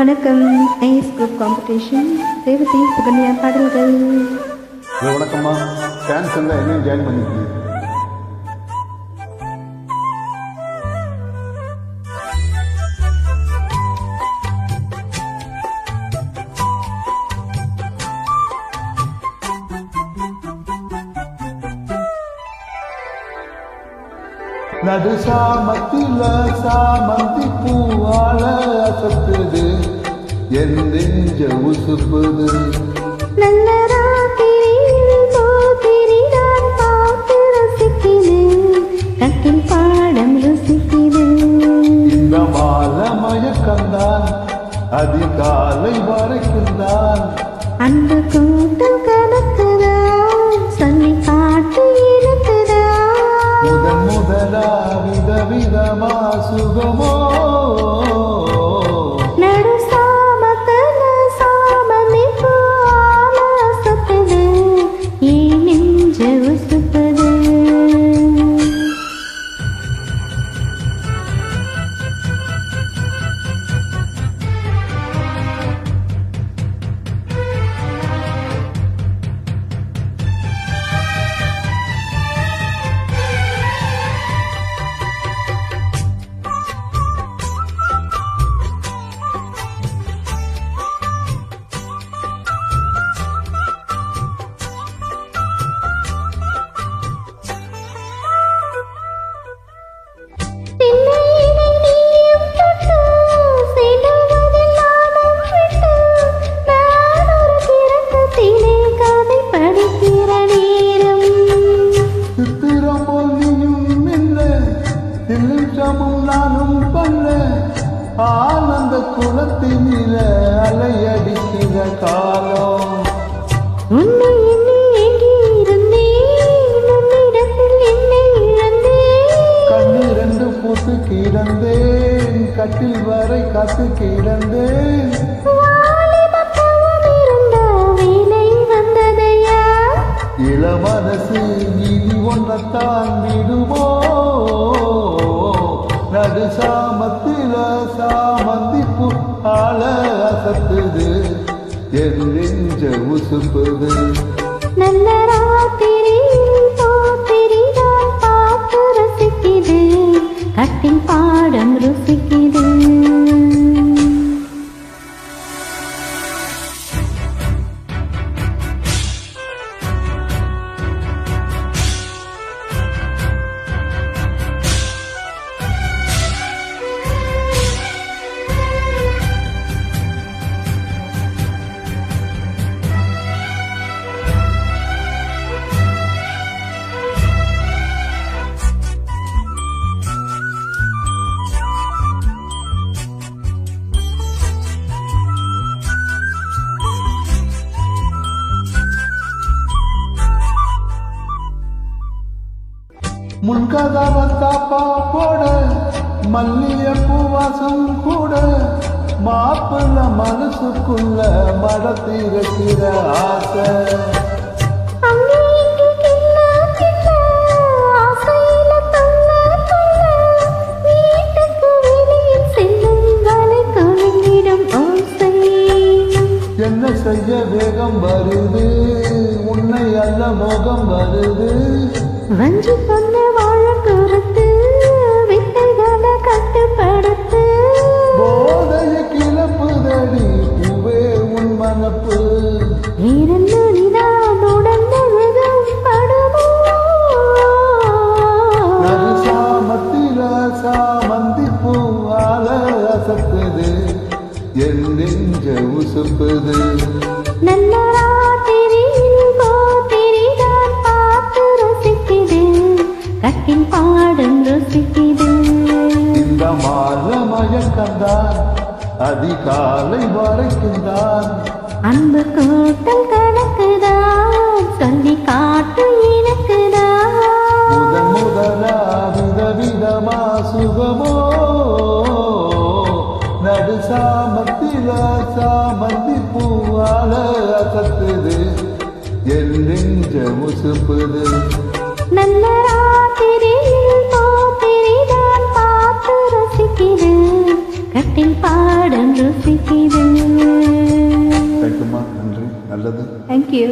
வணக்கம். Ice group competition Revathi Sukanya பாடல்கள். வணக்கம்மா. டான்ஸ் இருந்தால் என்னையும் ஜாயின் பண்ணிக்கணும். நடு சாமத்தில சாமந்தி பூவாழ அசத்துது என் நெஞ்ச உசுப்புது. நல்ல ராத்திரியில் போத்திரி நான் பார்த்து ரசிக்கிறேன், கட்டில் பாடம் ருசிக்கிறேன். இந்த மால மயக்கந்தான் அதிகாலை வரைக்குந்தான், அந்த கூட்டம் கணக்குதான் சொல்லி காட்டு இருக்குதான். முதலா விதவிதமா சுகமோ நடு சாமத்துல சாமந்தி பூவால அசத்துது என் நெஞ்ச உசுப்புது. நானும் பண்ண ஆனந்த குளத்தினில அலையடிக்கிற காலம். உன்னை எண்ணி ஏங்கி இருந்தேன், உன்னிடத்தில் என்னை இழந்தேன். கண்ணிரண்டு பூத்து கிடந்தேன், கட்டில் வரை காத்து கிடந்தேன். இள மனசு இனி ஒன்றத்தான் விடுமோ, நடு சாமத்தில சாமந்திப்பு ஆள அசத்துது என் நெஞ்ச உசுப்புது. நல்ல ராத்திரியில் போத்திரி நான் பார்த்து ரசிக்குது, கட்டில் பாடம் ருசிக்குது. முன்கதவத்தாப்பா போட மல்லிய பூவாசம் கூட, மாப்பிள்ள மனசுக்குள்ள மடத்திருக்கிற ஆசை. என்ன செய்ய வேகம் வருது, உன்னை அல்ல மோகம் வருது. வஞ்சி பொண்ண வாழ பொறுத்து வித்தைகள கட்டுப்படுத்து, போதைய கிளப்புதடி பூவே உன் மனப்பு. இரண்டு நிதானுடன் படுமோ, நடு சாமத்தில சாமந்தி பூவால அசத்துது என் நெஞ்ச உசுப்புது. நல்ல ராத்திரியில் போத்திரி நான் பார்த்து ரசிக்குது, கட்டில் பாடம் ருசிக்குது. இந்த மால மயக்கந்தான் அதிகாலை வரைக்குந்தான், அன்பு கூட்டம் கணக்குதான் சொல்லி காட்டு எனக்குதான். முதலா விதவிதமா சுகமோ, நடு சாமத்தில சாமந்தி பூவால அசத்துது என் நெஞ்ச உசுப்புது. நல்ல ராத்திரியில் போத்திரி நான் பார்த்து ரசிக்கிறேன், கட்டில் பாடம் ருசிக்குது. தேங்க்யூம்மா, நன்றி, நல்லது. தேங்க்யூ.